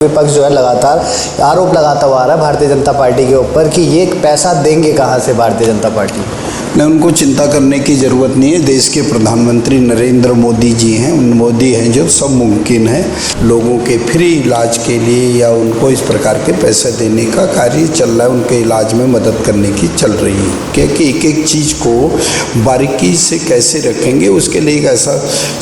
विपक्ष जो है लगातार आरोप लगाता हुआ आ रहा है भारतीय जनता पार्टी के ऊपर कि ये पैसा देंगे कहाँ से भारतीय जनता पार्टी। न उनको चिंता करने की ज़रूरत नहीं है। देश के प्रधानमंत्री नरेंद्र मोदी जी हैं, उन मोदी हैं जो सब मुमकिन है। लोगों के फ्री इलाज के लिए या उनको इस प्रकार के पैसे देने का कार्य चल रहा है, उनके इलाज में मदद करने की चल रही है। क्योंकि एक एक चीज़ को बारीकी से कैसे रखेंगे उसके लिए एक ऐसा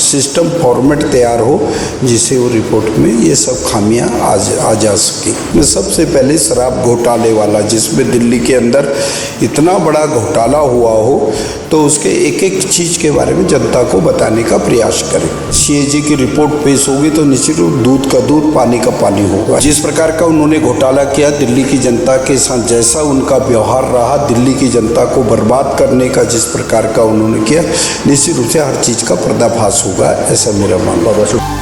सिस्टम फॉर्मेट तैयार हो जिससे वो रिपोर्ट में ये सब खामियां आ जा सके। सबसे पहले शराब घोटाले वाला, जिसमें दिल्ली के अंदर इतना बड़ा घोटाला हुआ हो तो उसके एक एक चीज़ के बारे में जनता को बताने का प्रयास करें। सीएजी की रिपोर्ट पेश होगी तो निश्चित रूप दूध का दूध पानी का पानी होगा। जिस प्रकार का उन्होंने घोटाला किया, दिल्ली की जनता के साथ जैसा उनका व्यवहार रहा, दिल्ली की जनता को बर्बाद करने का जिस प्रकार का उन्होंने किया, निश्चित रूप से हर चीज़ का पर्दाफाश होगा, ऐसा मेरा मानना है।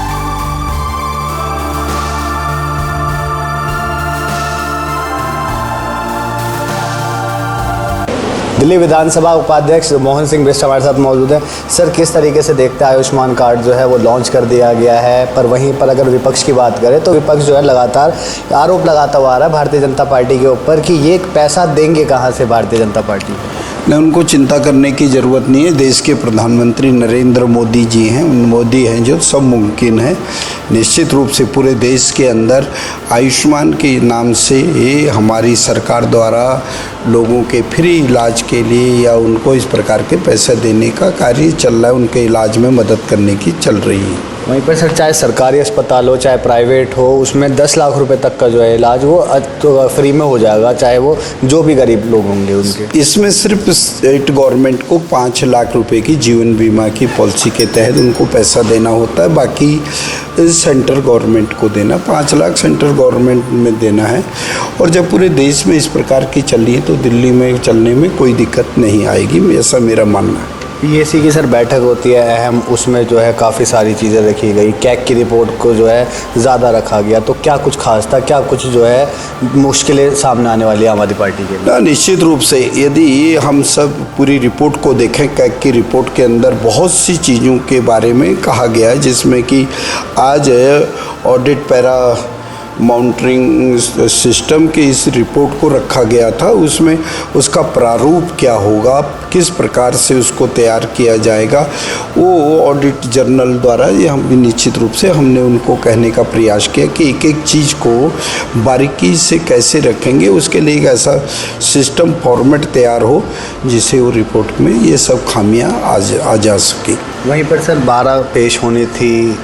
दिल्ली विधानसभा उपाध्यक्ष मोहन सिंह बिष्ट हमारे साथ मौजूद हैं। सर, किस तरीके से देखते हैं आयुष्मान कार्ड जो है वो लॉन्च कर दिया गया है, पर वहीं पर अगर विपक्ष की बात करें तो विपक्ष जो है लगातार आरोप लगाता हुआ आ रहा है भारतीय जनता पार्टी के ऊपर कि ये पैसा देंगे कहाँ से भारतीय जनता पार्टी। न उनको चिंता करने की ज़रूरत नहीं है। देश के प्रधानमंत्री नरेंद्र मोदी जी हैं, उन मोदी हैं जो सब मुमकिन है। निश्चित रूप से पूरे देश के अंदर आयुष्मान के नाम से ये हमारी सरकार द्वारा लोगों के फ्री इलाज के लिए या उनको इस प्रकार के पैसे देने का कार्य चल रहा है, उनके इलाज में मदद करने की चल रही है। वहीं पर सर, चाहे सरकारी अस्पताल हो चाहे प्राइवेट हो, उसमें 10 लाख रुपए तक का जो है इलाज वो तो फ्री में हो जाएगा, चाहे वो जो भी गरीब लोग होंगे उनके। इसमें सिर्फ स्टेट गवर्नमेंट को 5 लाख रुपए की जीवन बीमा की पॉलिसी के तहत उनको पैसा देना होता है, बाकी सेंट्रल गवर्नमेंट को देना, 5 लाख सेंट्रल गवर्नमेंट में देना है। और जब पूरे देश में इस प्रकार की चल रही है तो दिल्ली में चलने में कोई दिक्कत नहीं आएगी, ऐसा मेरा मानना है। पीएसी की सर बैठक होती है अहम, उसमें जो है काफ़ी सारी चीज़ें रखी गई, कैग की रिपोर्ट को जो है ज़्यादा रखा गया, तो क्या कुछ खास था, क्या कुछ जो है मुश्किलें सामने आने वाली आम आदमी पार्टी के लिए? निश्चित रूप से यदि हम सब पूरी रिपोर्ट को देखें, कैग की रिपोर्ट के अंदर बहुत सी चीज़ों के बारे में कहा गया है, जिसमें कि आज ऑडिट पैरा मॉनिटरिंग सिस्टम के इस रिपोर्ट को रखा गया था। उसमें उसका प्रारूप क्या होगा, किस प्रकार से उसको तैयार किया जाएगा, वो ऑडिट जर्नल द्वारा ये हम भी निश्चित रूप से हमने उनको कहने का प्रयास किया कि एक एक चीज़ को बारीकी से कैसे रखेंगे उसके लिए एक ऐसा सिस्टम फॉर्मेट तैयार हो जिससे वो रिपोर्ट में ये सब खामियां आ जा सके। वहीं पर सर 12 पेश होनी थी,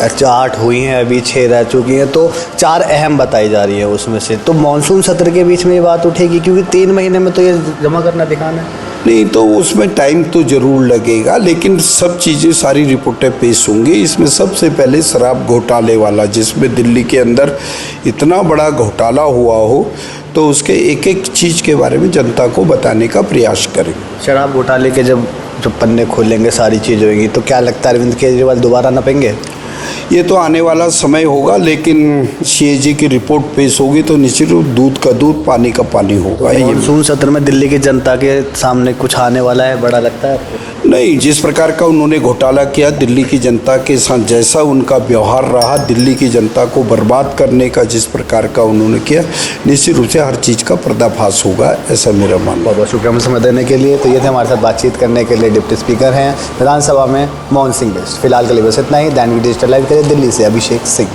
8 हुई हैं, अभी 6 रह चुकी हैं, तो 4 अहम बताई जा रही है उसमें से। तो मानसून सत्र के बीच में ये बात उठेगी क्योंकि 3 महीने में तो ये जमा करना दिखाना है। नहीं तो उसमें टाइम तो ज़रूर लगेगा, लेकिन सब चीज़ें सारी रिपोर्टें पेश होंगी। इसमें सबसे पहले शराब घोटाले वाला, जिसमें दिल्ली के अंदर इतना बड़ा घोटाला हुआ हो तो उसके एक एक चीज़ के बारे में जनता को बताने का प्रयास करें। शराब घोटाले के जब पन्ने खोलेंगे, सारी चीज़ होगी, तो क्या लगता है अरविंद केजरीवाल दोबारा नपेंगे? ये तो आने वाला समय होगा, लेकिन सीएजी की रिपोर्ट पेश होगी तो निश्चित रूप दूध का दूध पानी का पानी होगा। ये मानसून सत्र में दिल्ली की जनता के सामने कुछ आने वाला है, बड़ा लगता है आपको? नहीं, जिस प्रकार का उन्होंने घोटाला किया, दिल्ली की जनता के साथ जैसा उनका व्यवहार रहा, दिल्ली की जनता को बर्बाद करने का जिस प्रकार का उन्होंने किया, निश्चित रूप से हर चीज़ का पर्दाफाश होगा, ऐसा मेरा मानना। बहुत बहुत शुक्रिया समय देने के लिए। तो ये थे हमारे साथ बातचीत करने के लिए डिप्टी स्पीकर हैं विधानसभा में मोहन सिंह बिष्ट। फिलहाल के लिए बस इतना ही। दैनिक डिजिटल लाइव के लिए दिल्ली से अभिषेक सिंह।